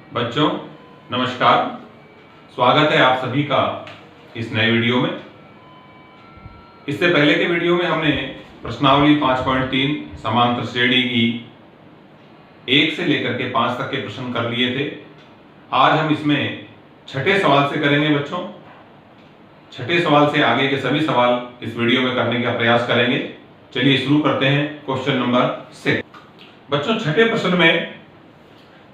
बच्चों नमस्कार, स्वागत है आप सभी का इस नए वीडियो में। इससे पहले के वीडियो में हमने प्रश्नावली 5.3 समांतर श्रेणी की 1 से लेकर के 5 तक के प्रश्न कर लिए थे। आज हम इसमें छठे सवाल से करेंगे बच्चों। छठे सवाल से आगे के सभी सवाल इस वीडियो में करने का प्रयास करेंगे। चलिए शुरू करते हैं क्वेश्चन नंबर 6। बच्चों छठे प्रश्न में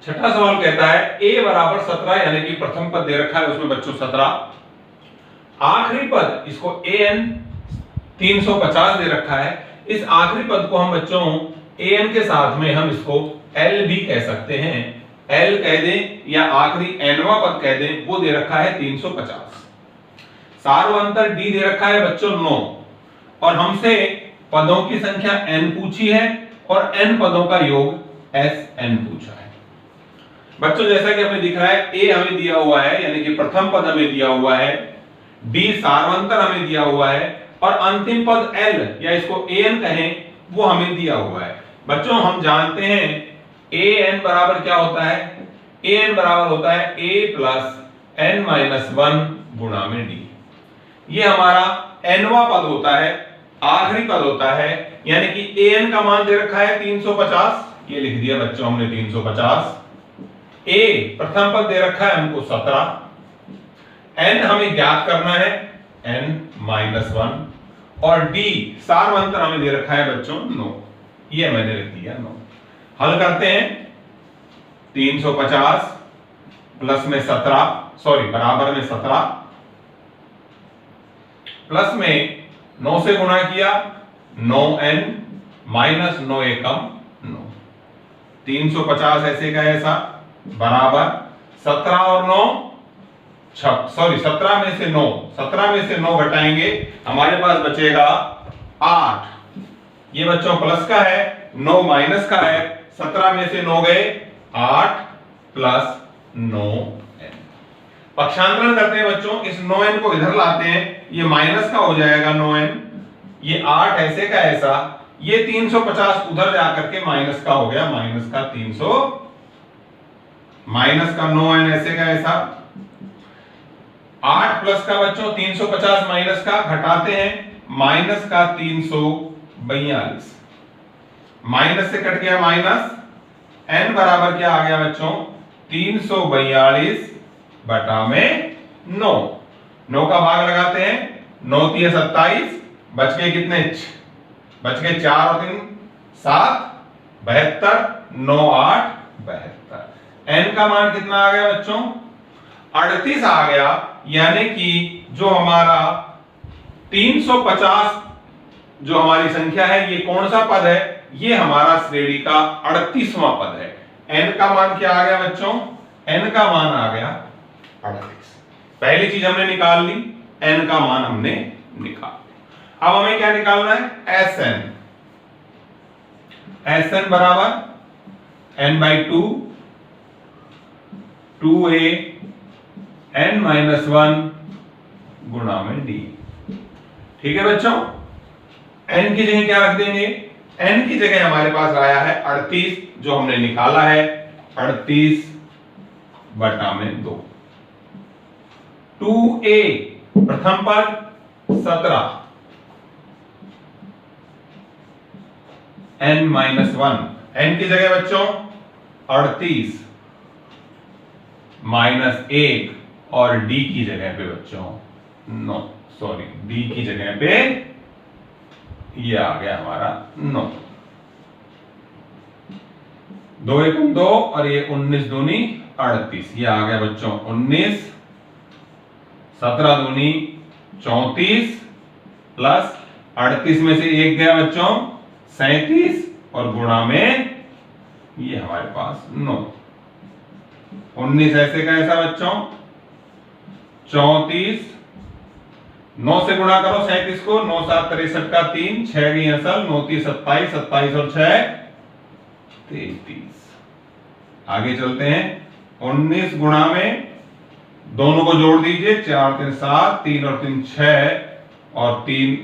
छठा सवाल कहता है a बराबर 17 यानी कि प्रथम पद दे रखा है उसमें बच्चों 17, आखिरी पद इसको an 350 दे रखा है। इस आखिरी पद को हम बच्चों an के साथ में हम इसको l भी कह सकते हैं, l कह दें या आखिरी nवां पद कह दें, वो दे रखा है 350। सार्वंतर d दे रखा है बच्चों 9 और हमसे पदों की संख्या n पूछी है और n पदों का योग sn पूछा है। बच्चों जैसा कि हमें दिख रहा है a हमें दिया हुआ है यानी कि प्रथम पद हमें दिया हुआ है, d सार्वंतर हमें दिया हुआ है और अंतिम पद l या इसको an कहें वो हमें दिया हुआ है। बच्चों हम जानते हैं an बराबर क्या होता है, an बराबर होता है a प्लस n माइनस 1 गुणा में d। ये हमारा nवां पद होता है, आखिरी पद होता है, यानी कि an का मान दे रखा है 350, ये लिख दिया बच्चों हमने 350। a प्रथम पद दे रखा है हमको 17, n हमें ज्ञात करना है n माइनस 1 और d सार्वंतर हमें दे रखा है बच्चों 9, ये मैंने लिख दिया 9। हल करते हैं 350 प्लस में 17 बराबर में 17 प्लस में 9 से गुणा किया 9n माइनस 9 एकम 9, 350 ऐसे का ऐसा बराबर 17 और 9 17 में से 9 घटाएंगे हमारे पास बचेगा 8। ये बच्चों प्लस का है, 9 माइनस का है, 17 में से 9 गए 8 प्लस 9n। पक्षांतरण करते हैं बच्चों, इस 9n को इधर लाते हैं, ये माइनस का हो जाएगा 9n, ये 8 ऐसे का ऐसा, ये 350 उधर जाकर के माइनस का हो गया, माइनस का 300 माइनस का 9n ऐसे का ऐसा, 8 प्लस का बच्चों 350 माइनस का घटाते हैं, माइनस का 342, माइनस से कट गया माइनस, n बराबर क्या आ गया बच्चों 342 बटा में 9, 9 का भाग लगाते हैं, 9 3 27, बच गए कितने, बच गए 4 और 3 7, 72, 9 8 72। n का मान कितना आ गया बच्चों 38 आ गया, यानी कि जो हमारा 350 जो हमारी संख्या है ये कौन सा पद है, ये हमारा श्रेणी का 38वां पद है। n का मान क्या आ गया बच्चों, n का मान आ गया 38। पहली चीज हमने निकाल ली, n का मान हमने निकाल लिया। अब हमें क्या निकालना है sn, sn बराबर n by 2 2a n minus 1 गुणा में d। ठीक है बच्चों, n की जगह क्या रख देंगे, n की जगह हमारे पास आया है 38 जो हमने निकाला है, 38 बटा में 2, 2a प्रथम पद 17 n माइनस 1, n की जगह बच्चों 38 माइनस 1 और d की जगह पे बच्चों d की जगह पे ये आ गया हमारा 9, 2 एकम 2 और ये 19 दूनी 38, ये आ गया बच्चों 19, 17 दूनी 34 प्लस 38 में से 1 गया बच्चों 37 और गुणा में ये हमारे पास 9, 19 ऐसे का ऐसा बच्चों 34, 9 से गुणा करो 37 को, 9 7 63 का 3, 6 गई असल, 9 3 27, 27 और 6 33। आगे चलते हैं, 19 गुणा में दोनों को जोड़ दीजिए, 4 3 7, 3 और 3 6 और 3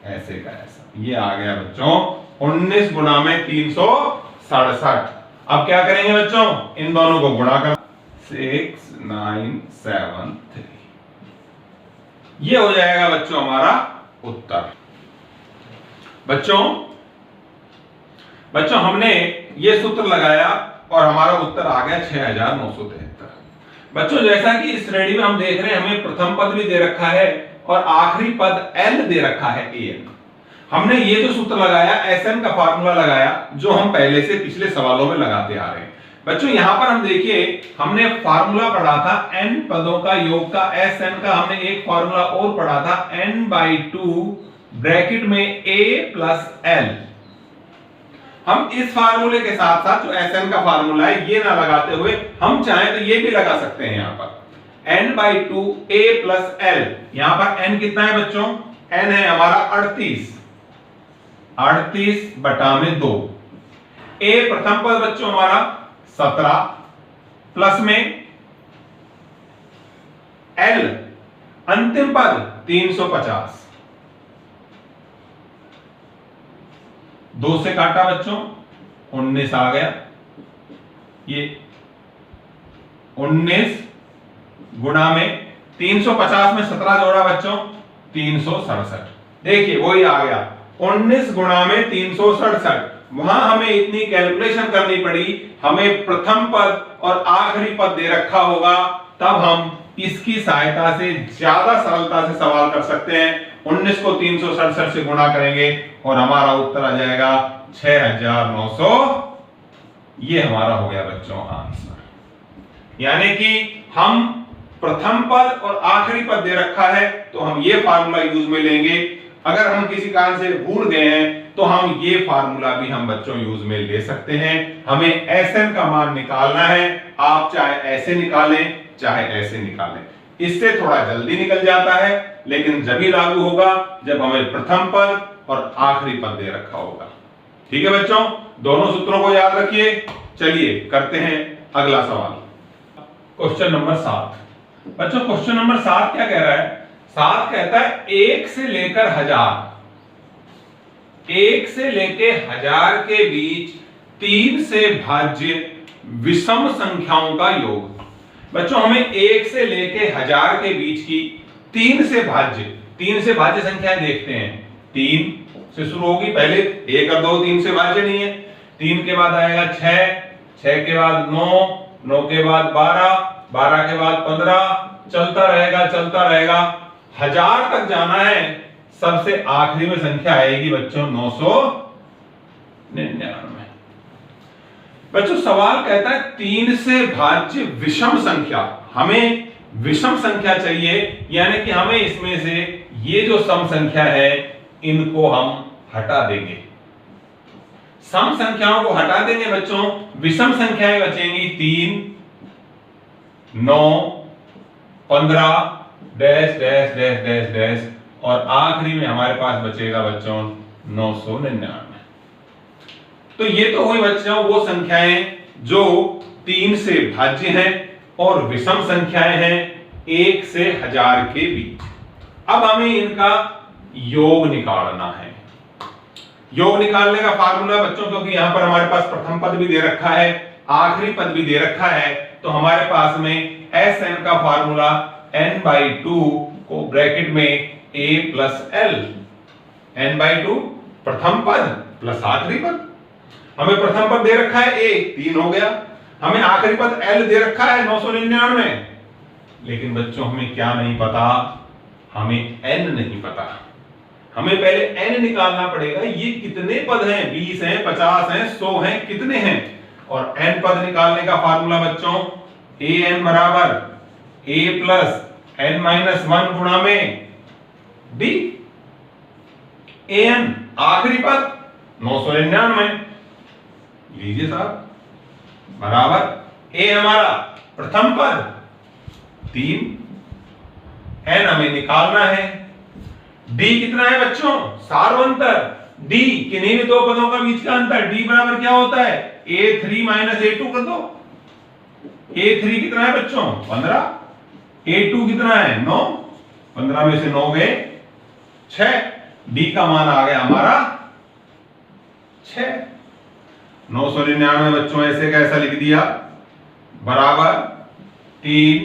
ऐसे का ऐसा, ये आ गया बच्चों 19 गुणा में 367। अब क्या करेंगे बच्चों, इन दोनों को गुणा कर, 6973। ये हो जाएगा बच्चों हमारा उत्तर। बच्चों हमने ये सूत्र लगाया और हमारा उत्तर आ गया 6973। बच्चों जैसा कि इस श्रेणी में हम देख रहे हैं, हमें प्रथम पद भी दे रखा है और आखिरी पद L दे रखा है AN। हमने ये जो सूत्र लगाया SN का फार्मूला लगाया, जो हम पहले से पिछले सवालों में लगाते आ रहे हैं। बच्चों यहां पर हम देखिए, हमने फार्मूला पढ़ा था n पदों का योग का, SN का हमने एक फार्मूला और पढ़ा था n/2 ब्रैकेट में A प्लस L। हम इस फार्मूले के साथ साथ जो SN का फार्मूला है ये ना लगाते हुए हम चाहें तो ये भी लगा सकते हैं। यहां पर n/2 A प्लस L, यहां पर n कितना है बच्चों? n है हमारा 38/2। A प्रथम पद बच्चों हमारा 17 प्लस में L अंतिम पद 350। 2 से काटा बच्चों 19 आ गया। ये 19 गुणा में 350 में 17 जोड़ा बच्चों 367। देखिए वही आ गया 19 गुणा में 367। वहां हमें इतनी कैलकुलेशन करनी पड़ी, हमें प्रथम पद और आखिरी पद दे रखा होगा, तब हम इसकी सहायता से ज्यादा सरलता से सवाल कर सकते हैं। 19 को 367 से गुणा करेंगे और हमारा उत्तर आ जाएगा 6900। ये हमारा हो गया बच्चों आंसर। यानी कि हम प्रथम पद और आखिरी पद दे रखा है तो हम ये फार्मूला यूज में लेंगे। अगर हम किसी कारण से भूल गए हैं तो हम ये फार्मूला भी हम बच्चों यूज में ले सकते हैं। हमें SN का मान निकालना है, आप चाहे ऐसे निकालें चाहे ऐसे निकालें, इससे थोड़ा जल्दी निकल जाता है, लेकिन जब ही लागू होगा जब हमें प्रथम पद और आखिरी पद दे रखा होगा। ठीक है बच्चों, दोनों सूत्रों को याद रखिए। चलिए करते हैं अगला सवाल, क्वेश्चन नंबर 7। बच्चों क्वेश्चन नंबर 7 क्या कह रहा है? 7 कहता है 1 से लेकर 1000, 1 से लेकर 1000 के बीच 3 से भाज्य विषम संख्याओं का योग। बच्चों हमें 1 से लेकर 1000 के बीच की 3 से भाज्य संख्याएं देखते हैं। 3 से शुरू होगी, पहले 1 और 2 3 से भाज्य नहीं है। 3 के बाद आएगा 6, 6 के बाद 9, 9 के बाद 12, 12 के बाद 15, चलता रहेगा। 1000 तक जाना है, सबसे आखिरी में संख्या आएगी बच्चों 999। बच्चों सवाल कहता है 3 से भाज्य विषम संख्या, हमें विषम संख्या चाहिए, यानी कि हमें इसमें से ये जो सम संख्या है इनको हम हटा देंगे। सम संख्याओं को हटा देंगे बच्चों, विषम संख्याएं बचेंगी 3, 9, 15 dash dash dash dash dash और आखिरी में हमारे पास बचेगा बच्चों 999। तो ये तो हुई बच्चों वो संख्याएं जो 3 से भाज्य हैं और विषम संख्याएं हैं 1 से 1000 के बीच। अब हमें इनका योग निकालना है। योग निकालने का फार्मूला बच्चों, क्योंकि यहां पर हमारे पास प्रथम पद भी दे रखा है, आखिरी पद भी दे रखा है, तो हमारे पास में SN का फार्मूला n/2 को ब्रैकेट में A प्लस L, n/2 प्रथम पद प्लस आखिरी पद। हमें प्रथम पद दे रखा है A, 3 हो गया। हमें आखिरी पद L दे रखा है 999। लेकिन बच्चों हमें क्या नहीं पता? हमें n नहीं पता। हमें पहले n निकालना पड़ेगा। ये कितने पद हैं? 20 हैं, 50 हैं, 100 हैं, कितने हैं? और n पद निकालने का फार्मूला बच्चों an बराबर A प्लस n-1 गुणा में D। an आखिरी पद 999 लीजिए साहब, बराबर A हमारा प्रथम पद 3, n हमें निकालना है। D कितना है बच्चों? सार्वंतर। D किन्हीं भी दो पदों का बीच का अंतर। D बराबर क्या होता है? A3 माइनस A2 कर दो। A3 कितना है बच्चों? 15। A2 कितना है? 9। 15 में से 9 गए 6। D का मान आ गया हमारा 6। 999 बच्चों ऐसे कैसा लिख दिया? बराबर 3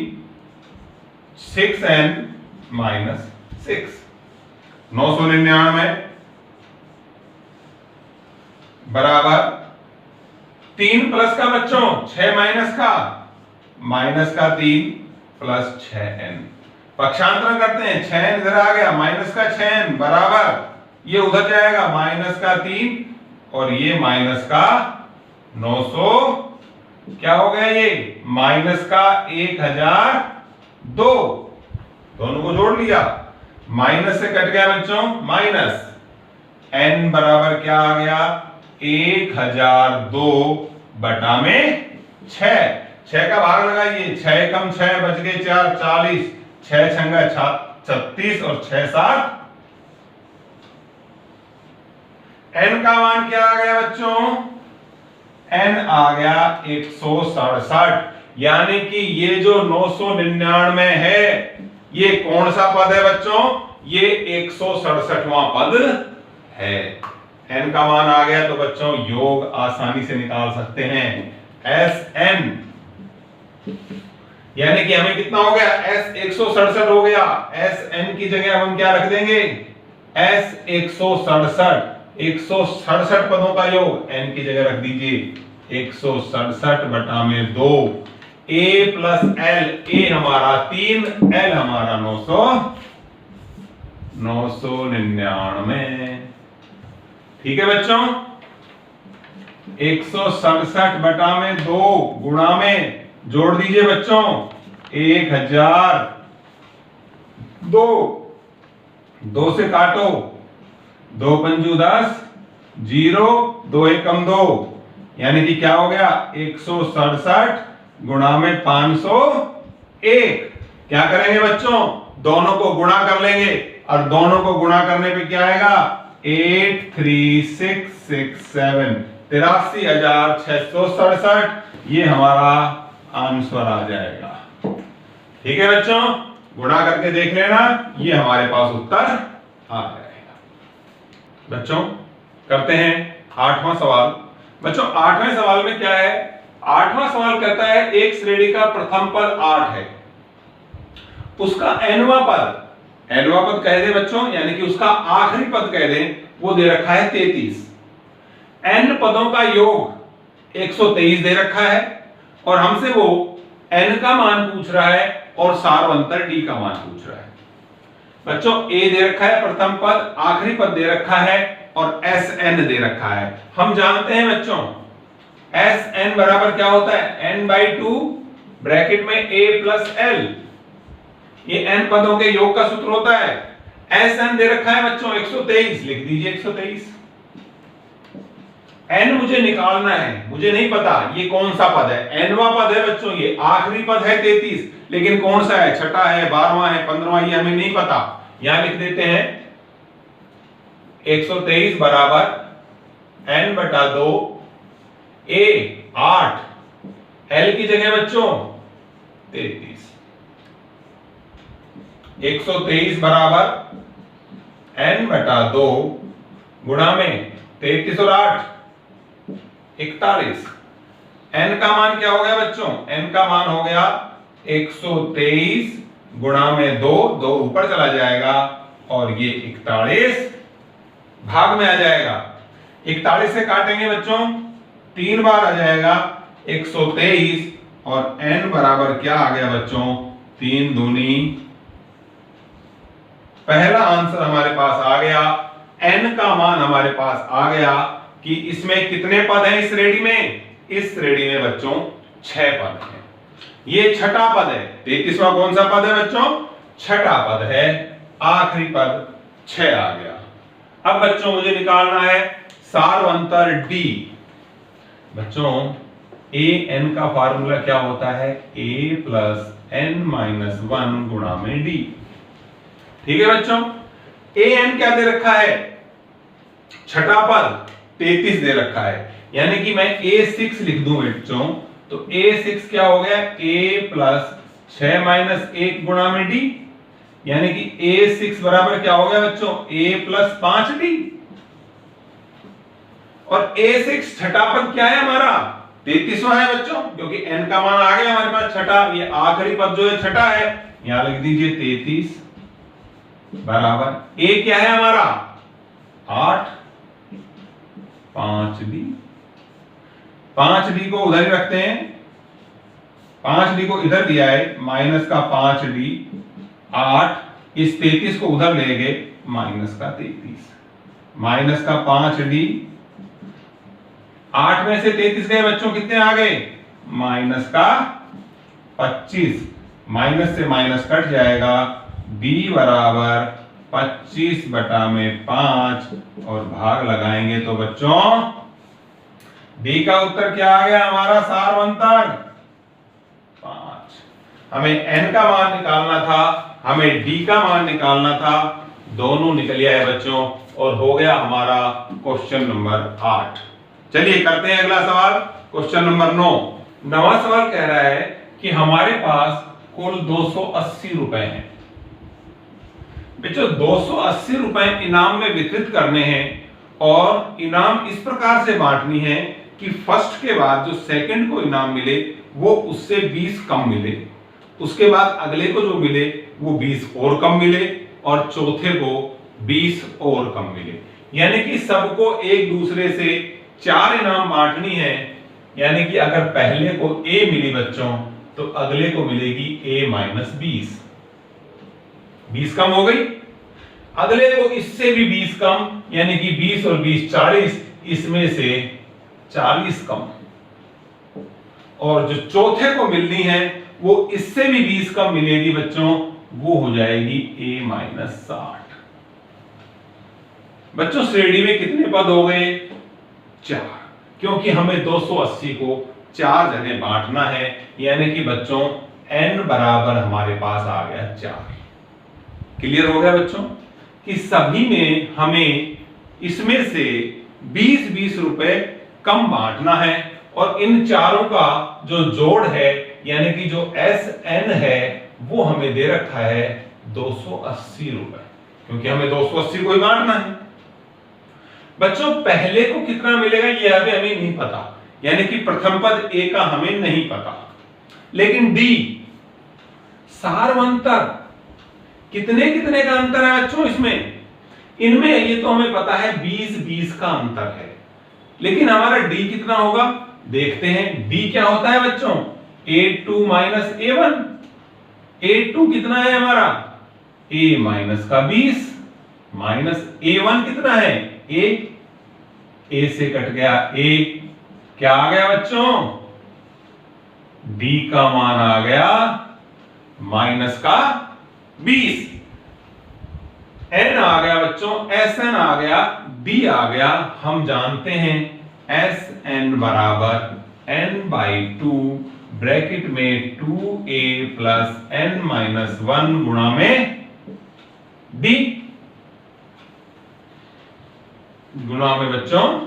6n माइनस 6 999 बराबर 3 प्लस का बच्चों 6 माइनस का 3 प्लस 6n। पक्षांतरण करते हैं, 6n इधर आ गया, माइनस का 6n बराबर ये उधर जाएगा माइनस का 3 और ये माइनस का 900, क्या हो गया ये माइनस का 1002, दोनों को जोड़ लिया, माइनस से कट गया बच्चों माइनस, n बराबर क्या आ गया 1002 बटा में 6 का भाग लगाइए, 6 कम 6 बच गए 4 40, 6 छंगा 36 और 6 7, n का मान क्या आ गया बच्चों, n आ गया 167, यानी कि ये जो 999 है ये कौन सा पद है बच्चों, ये 167वां पद है। n का मान आ गया तो बच्चों योग आसानी से निकाल सकते हैं, Sn यानी कि हमें कितना हो गया, S 167 हो गया, Sn की जगह हम क्या रख देंगे, S 167 पदों का योग n की जगह रख दीजिए 167 बटा में 2, a प्लस l, a हमारा 3, l हमारा 999। ठीक है बच्चों, 167 बटा में 2 गुणा में जोड़ दीजिए बच्चों 1002, 2 से काटो, 2 पंजू 10, 0 2 एकम 2, यानी कि क्या हो गया 167 गुणा में 501। क्या करेंगे बच्चों, दोनों को गुणा कर लेंगे और दोनों को गुणा करने पे क्या आएगा 83667, 83,667, ये हमारा आंसर आ जाएगा। ठीक है बच्चों, गुणा करके देख लेना, ये हमारे पास उत्तर आ जाएगा। बच्चों करते हैं 8वां सवाल। बच्चों 8वें सवाल में क्या है, 8वां सवाल कहता है एक श्रेणी का प्रथम पद 8 है, उसका nवां पद कह दे बच्चों, यानी कि उसका आखिरी पद कह दे, वो दे रखा है 33, n पदों का योग 123 दे रखा है और हमसे वो n का मान पूछ रहा है और सारवंतर d का मान पूछ रहा है। बच्चों a दे रखा है प्रथम पद, आखिरी पद दे रखा है और Sn दे रखा है। हम जानते हैं बच्चों Sn बराबर क्या होता है, n/2 ब्रैकेट में a प्लस l, ये n पदों के योग का सूत्र होता है। Sn दे रखा है बच्चों 123, लिख दीजिए 123। n मुझे निकालना है, मुझे नहीं पता ये कौन सा पद है, nवां पद है बच्चों, ये आखिरी पद है 33, लेकिन कौन सा है, छठा है, 12वां है, 15वां, ये हमें नहीं पता। यहां लिख देते हैं 123 बराबर n बटा 2 a 8, l की जगह बच्चों 33, 123 बराबर n बटा 2 गुणा में 33 और 8 41। n का मान क्या हो गया बच्चों, n का मान हो गया 123 गुणा में 2, 2 ऊपर चला जाएगा और ये 41 भाग में आ जाएगा। 41 से काटेंगे बच्चों 3 बार आ जाएगा 123 और n बराबर क्या आ गया बच्चों 3 दूनी, पहला आंसर हमारे पास आ गया, n का मान हमारे पास आ गया कि इसमें कितने पद हैं इस श्रेणी में, इस श्रेणी में बच्चों 6 पद हैं। ये छठा पद है, 33वां कौन सा पद है बच्चों, छठा पद है, आखिरी पद 6 आ गया। अब बच्चों मुझे निकालना है सारवंतर d। बच्चों an का फार्मूला क्या होता है, a प्लस n-1 गुणा में d। ठीक है बच्चों, an क्या दे रखा है, छठा पद 33 दे रखा है, यानी कि मैं a6 लिख दूं बच्चों, तो a6 क्या हो गया, a प्लस 6 माइनस 1 गुणा में d, यानी कि a6 बराबर क्या हो गया बच्चों, a प्लस 5d। और a6 छठा पद क्या है हमारा, 33वां है बच्चों, क्योंकि n का मान आ गया हमारे पास छठा, ये आखिरी पद जो है छठा है, यहां लिख दीजिए 33 बराबर a क्या है हमारा 8, 5d, 5d को उधर ही रखते हैं, 5d को इधर दिया है माइनस का 5d, 8, इस 33 को उधर ले गए माइनस का 33, माइनस का 5d, 8 में से 33 गए बच्चों, कितने आ गए माइनस का 25, माइनस से माइनस कट जाएगा, b बराबर 25 बटा में 5 और भाग लगाएंगे तो बच्चों d का उत्तर क्या आ गया हमारा सारवंतर 5। हमें n का मान निकालना था, हमें d का मान निकालना था, दोनों निकल आए बच्चों और हो गया हमारा क्वेश्चन नंबर 8। चलिए करते हैं अगला सवाल, क्वेश्चन नंबर 9। नवा सवाल कह रहा है कि हमारे पास कुल 280 रुपए हैं बच्चों, 280 रुपए इनाम में वितरित करने हैं और इनाम इस प्रकार से बांटनी है कि फर्स्ट के बाद जो सेकंड को इनाम मिले वो उससे 20 कम मिले, उसके बाद अगले को जो मिले वो 20 और कम मिले और चौथे को 20 और कम मिले, यानी कि सबको एक दूसरे से 4 इनाम बांटनी है। यानी कि अगर पहले को A मिली बच्चों तो अगले को मिलेगी A माइनस 20, 20 कम हो गई, अगले को इससे भी 20 कम, यानी कि 20 और 20 40, इसमें से 40 कम, और जो चौथे को मिलनी है वो इससे भी 20 कम मिलेगी बच्चों, वो हो जाएगी A माइनस 60। बच्चों श्रेणी में कितने पद हो गए 4, क्योंकि हमें 280 को 4 जगह बांटना है, यानी कि बच्चों n बराबर हमारे पास आ गया 4। क्लियर हो गया बच्चों कि सभी में हमें इसमें से 20-20 रुपए कम बांटना है और इन चारों का जो जोड़ है यानी कि जो SN है वो हमें दे रखा है 280 रुपए, क्योंकि हमें 280 को ही बांटना है। बच्चों पहले को कितना मिलेगा ये अभी हमें नहीं पता, यानी कि प्रथम पद A का हमें नहीं पता, लेकिन D सारवंतर कितने कितने का अंतर है बच्चों इसमें, इनमें ये तो हमें पता है 20-20 का अंतर है, लेकिन हमारा D कितना होगा देखते हैं। D क्या होता है बच्चों A2 माइनस A1, A2 कितना है हमारा A माइनस का 20 माइनस A1 कितना है A से कट गया A, क्या आ गया बच्चों D का मान आ गया माइनस का 20, N आ गया बच्चों SN आ गया, D आ गया, हम जानते हैं SN बराबर N/2 ब्रैकेट में 2A प्लस N माइनस 1 गुणा में D, गुणा में बच्चों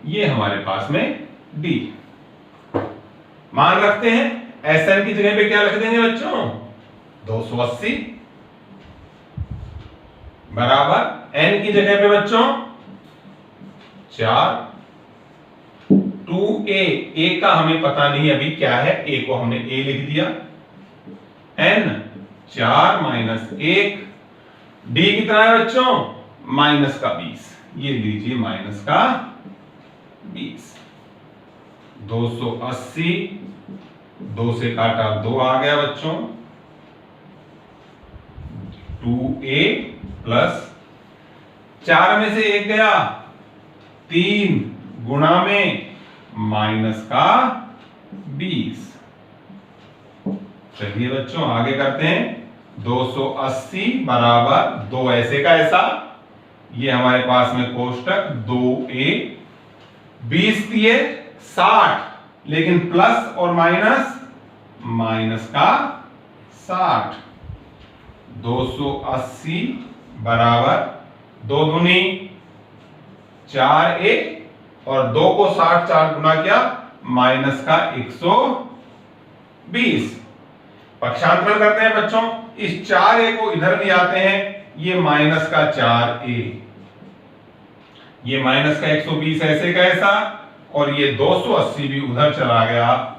ये हमारे पास में D। मान रखते हैं SN की जगह पे क्या रख देंगे बच्चों 280 बराबर N की जगह पे बच्चों 4, 2A, A का हमें पता नहीं अभी क्या है, A को हमने A लिख दिया, N 4 माइनस 1, D कितना है बच्चों माइनस का 20, ये लीजिए माइनस का 20, 280, 2 से काटा 2 आ गया बच्चों, 2A प्लस 4 में से 1 गया 3 गुणा में माइनस का 20। चलिए बच्चों आगे करते हैं, 280 बराबर 2 ऐसे का ऐसा, ये हमारे पास में कोष्टक 2A, 20 दिए 60, लेकिन प्लस और माइनस माइनस का 60, 280 बराबर 2 दूनी 4A और 2 को 60 4 गुना किया माइनस का 120। पक्षांतरण करते हैं बच्चों, इस 4A को इधर ले आते हैं, ये माइनस का 4A, ये माइनस का 120 ऐसे का ऐसा, और ये 280 भी उधर चला गया।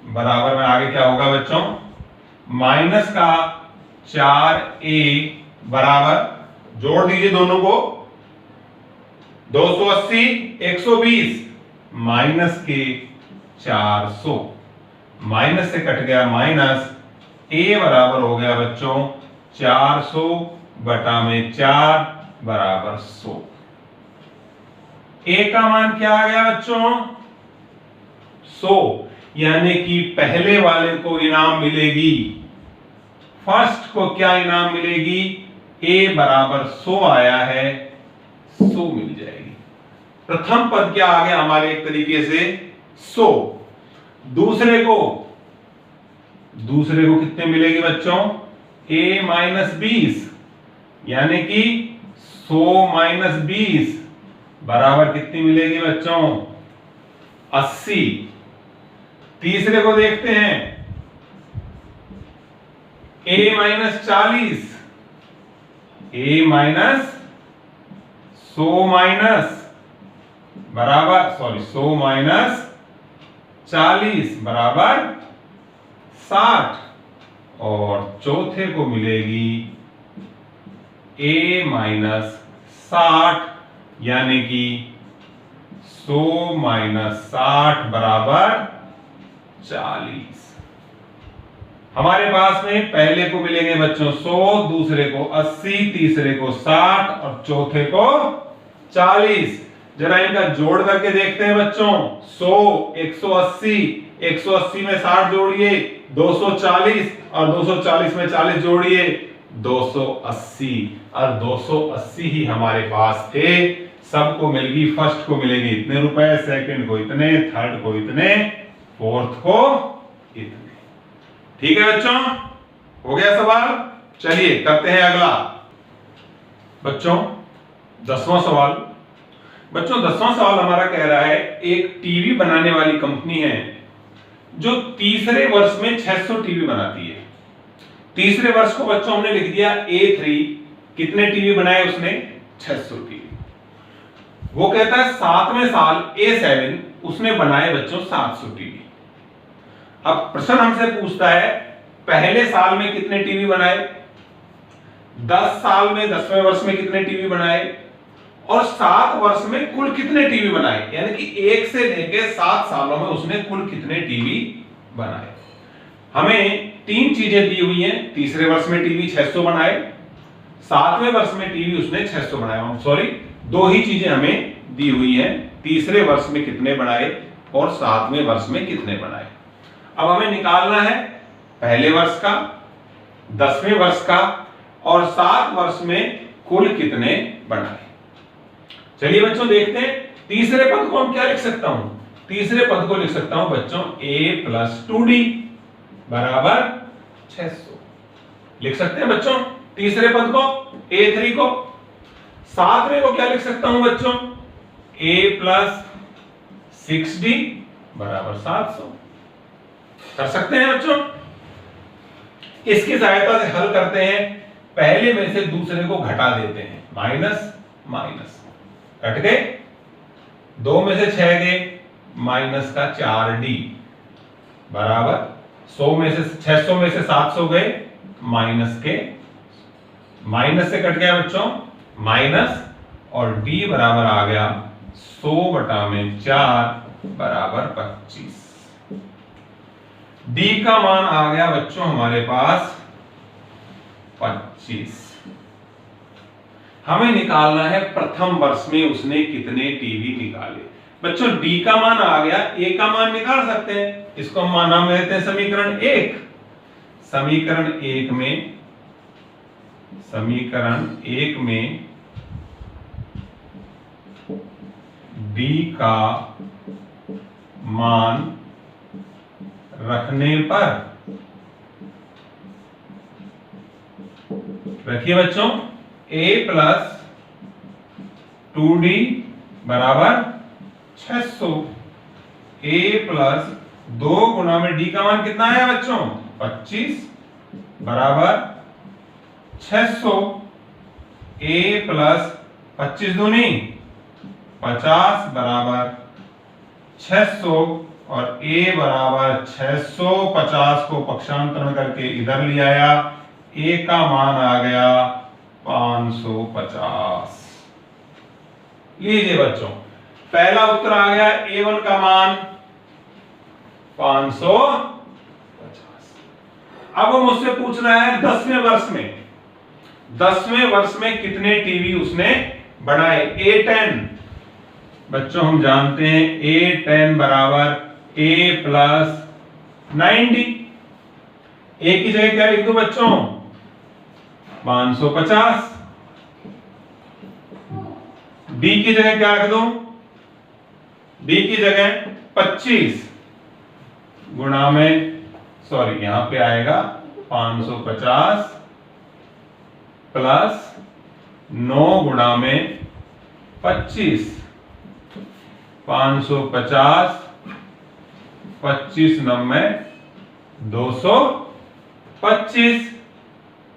बराबर में आगे क्या होगा बच्चों, माइनस का 4a बराबर, जोड़ दीजिए दोनों को, 280 120 माइनस के 400, माइनस से कट गया माइनस, a बराबर हो गया बच्चों 400 बटा में 4 बराबर 100। a का मान क्या आ गया बच्चों 100, यानी कि पहले वाले को इनाम मिलेगी, फर्स्ट को क्या इनाम मिलेगी, a बराबर 100 आया है, 100 मिल जाएगी। प्रथम पद क्या आ गया हमारे एक तरीके से 100। दूसरे को कितने मिलेगी बच्चों, a माइनस 20, यानी कि 100 माइनस 20 बराबर कितनी मिलेगी बच्चों 80। तीसरे को देखते हैं, a minus 40, a minus 100 minus बराबर 100 माइनस 40 बराबर 60, और चौथे को मिलेगी a माइनस 60, यानी कि 100 माइनस 60 बराबर 40। हमारे पास में पहले को मिलेंगे बच्चों 100, दूसरे को 80, तीसरे को 60 और चौथे को 40। जरा इनका जोड़ करके देखते हैं बच्चों, 100 180, 180 में 60 जोड़िए 240, और 240 में 40 जोड़िए 280, और 280 ही हमारे पास थे। सबको मिल गई, फर्स्ट को मिलेंगे इतने रुपए, सेकंड को इतने, थर्ड को इतने, फोर्थ को इतने। ठीक है बच्चों, हो गया सवाल। चलिए करते हैं अगला। बच्चों 10वां सवाल, बच्चों 10वां सवाल हमारा कह रहा है, एक टीवी बनाने वाली कंपनी है जो तीसरे वर्ष में 600 टीवी बनाती है। तीसरे वर्ष को बच्चों हमने लिख दिया A3, कितने टीवी बनाए उसने 600 टीवी। वो कहता है 7वें साल A7 उसने बनाए बच्चों 700 टीवी। अब प्रश्न हमसे पूछता है पहले साल में कितने टीवी बनाए, 10 साल में 10वें वर्ष में कितने टीवी बनाए, और 7 वर्ष में कुल कितने टीवी बनाए, यानी कि 1 से लेकर 7 सालों में उसने कुल कितने टीवी बनाए। हमें 3 चीजें दी हुई हैं, तीसरे वर्ष में टीवी 600 बनाए, 7वें वर्ष में टीवी उसने 600 बनाए, सॉरी 2 ही चीजें हमें दी हुई हैं, तीसरे वर्ष में कितने बनाए और 7वें वर्ष में कितने बनाए। अब हमें निकालना है पहले वर्ष का, 10वें वर्ष का, और 7 वर्ष में कुल कितने बनाए। चलिए बच्चों देखते हैं, तीसरे पद को हम क्या लिख सकता हूं, तीसरे पद को लिख सकता हूं बच्चों a प्लस 2d बराबर 600 लिख सकते हैं बच्चों तीसरे पद को, A3 को। 7वें को क्या लिख सकता हूं बच्चों, a प्लस 6d बराबर 700 कर सकते हैं बच्चों। इसकी सहायता से हल करते हैं, पहले में से दूसरे को घटा देते हैं, माइनस माइनस कट गए, 2 में से 6 गए, माइनस का 4d बराबर 100 में से 600 में से 700 गए, माइनस के, माइनस से कट गया बच्चों माइनस, और d बराबर आ गया 100 बटा में 4 बराबर 25। d का मान आ गया बच्चों हमारे पास 25। हमें निकालना है प्रथम वर्ष में उसने कितने टीवी निकाले। बच्चों d का मान आ गया, a का मान निकाल सकते हैं, इसको हम नाम देते हैं समीकरण 1। समीकरण 1 में d का मान रखने पर, रखिए बच्चों a प्लस 2d बराबर 600, a प्लस 2 गुना में d का मान कितना आया बच्चों 25 बराबर 600, a प्लस 25 दूनी 50 बराबर 600 और a बराबर 650 को पक्षांतरण करके इधर ले आया, a का मान आ गया 550। लीजिए बच्चों, पहला उत्तर आ गया a1 का मान 550। अब वो मुझसे पूछ रहा है 10वें वर्ष में, 10वें वर्ष में कितने टीवी उसने बनाए। A10 बच्चों हम जानते हैं A10 बराबर A प्लस 90। A की जगह क्या लिख दूं बच्चों? 550। B की जगह क्या रख दूं? B की जगह 25 गुणा में, सॉरी यहां पे आएगा 550 प्लस 9 गुणा में 25। 550 25 9 225।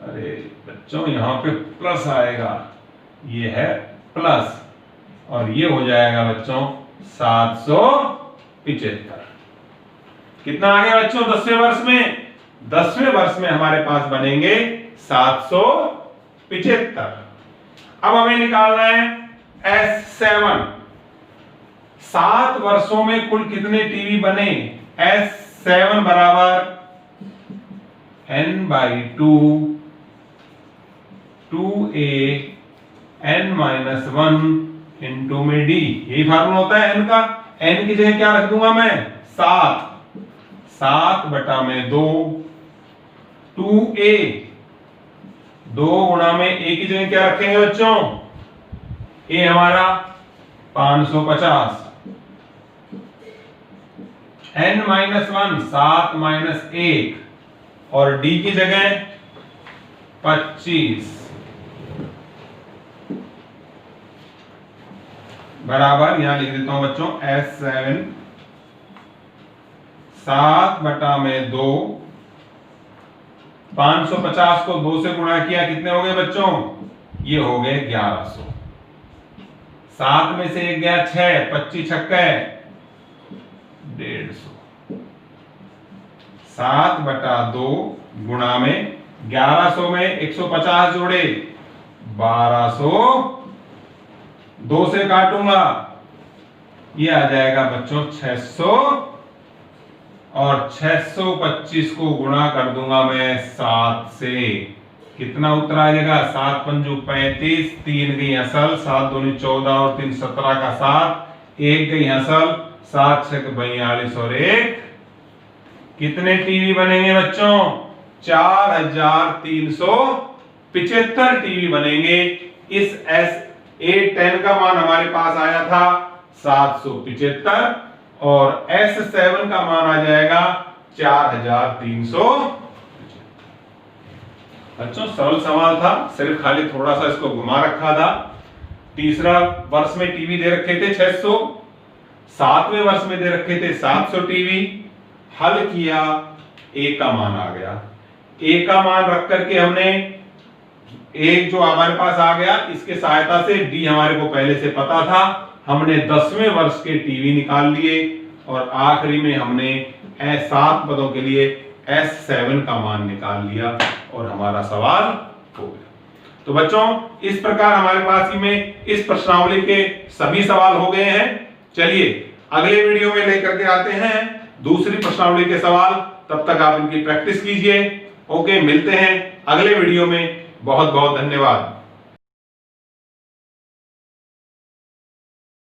अरे बच्चों यहां पे प्लस आएगा, ये है प्लस, और ये हो जाएगा बच्चों 775। कितना आ गया बच्चों 10वें वर्ष में? 10वें वर्ष में हमारे पास बनेंगे 775। अब हमें निकालना है S7। 7 वर्षों में कुल कितने टीवी बने? S7 बराबर n/2 2a n-1 इंटू में d। यही फार्मूला होता है n का। n की जगह क्या रख दूंगा मैं? 7। 7 बटा में 2 2a, 2 गुणा में a की जगह क्या रखेंगे बच्चों? a हमारा 550, n-1 7 माइनस 1, और d की जगह 25 बराबर, यहां लिख देता हूं बच्चों S7 7 बटा में 2, 550 को 2 से गुणा किया, कितने हो गए बच्चों? ये हो गए 1100। 7 में से 1 गया 6, 25 छक्के 150। 7 बटा 2 गुणा में 1100 में 150 जोड़े 1200, 2 से काटूंगा, ये आ जाएगा बच्चों 600, और 625 को गुणा कर दूंगा मैं 7 से, कितना उत्तर आ जाएगा? 7 पंजू 35, 3 गई असल, 7 दूनी 14 और 3 17 का 7, 1 गई असल, 7 6 42 और 1, कितने टीवी बनेंगे बच्चों? 4375 टीवी बनेंगे। इस A10 का मान हमारे पास आया था 775, और S7 का मान आ जाएगा 4300। बच्चों सरल सवाल था, सिर्फ खाली थोड़ा सा इसको घुमा रखा था। तीसरा वर्ष में टीवी दे रखे थे 600, 7वें वर्ष में दे रखे थे 700 टीवी। हल किया, A का मान आ गया। A का मान रख करके हमने एक जो हमारे पास आ गया, इसके सहायता से D हमारे को पहले से पता था, हमने 10वें वर्ष के टीवी निकाल लिए, और आखिरी में हमने 7 पदों के लिए S7 का मान निकाल लिया, और हमारा सवाल हो गया। तो बच्चों इस प्रकार हमारे पास में इस प्रश्नावली के सभी सवाल हो गए हैं। चलिए अगले वीडियो में लेकर के आते हैं दूसरी प्रश्नावली के सवाल, तब तक आप इनकी प्रैक्टिस कीजिए। ओके, मिलते हैं अगले वीडियो में। बहुत बहुत धन्यवाद।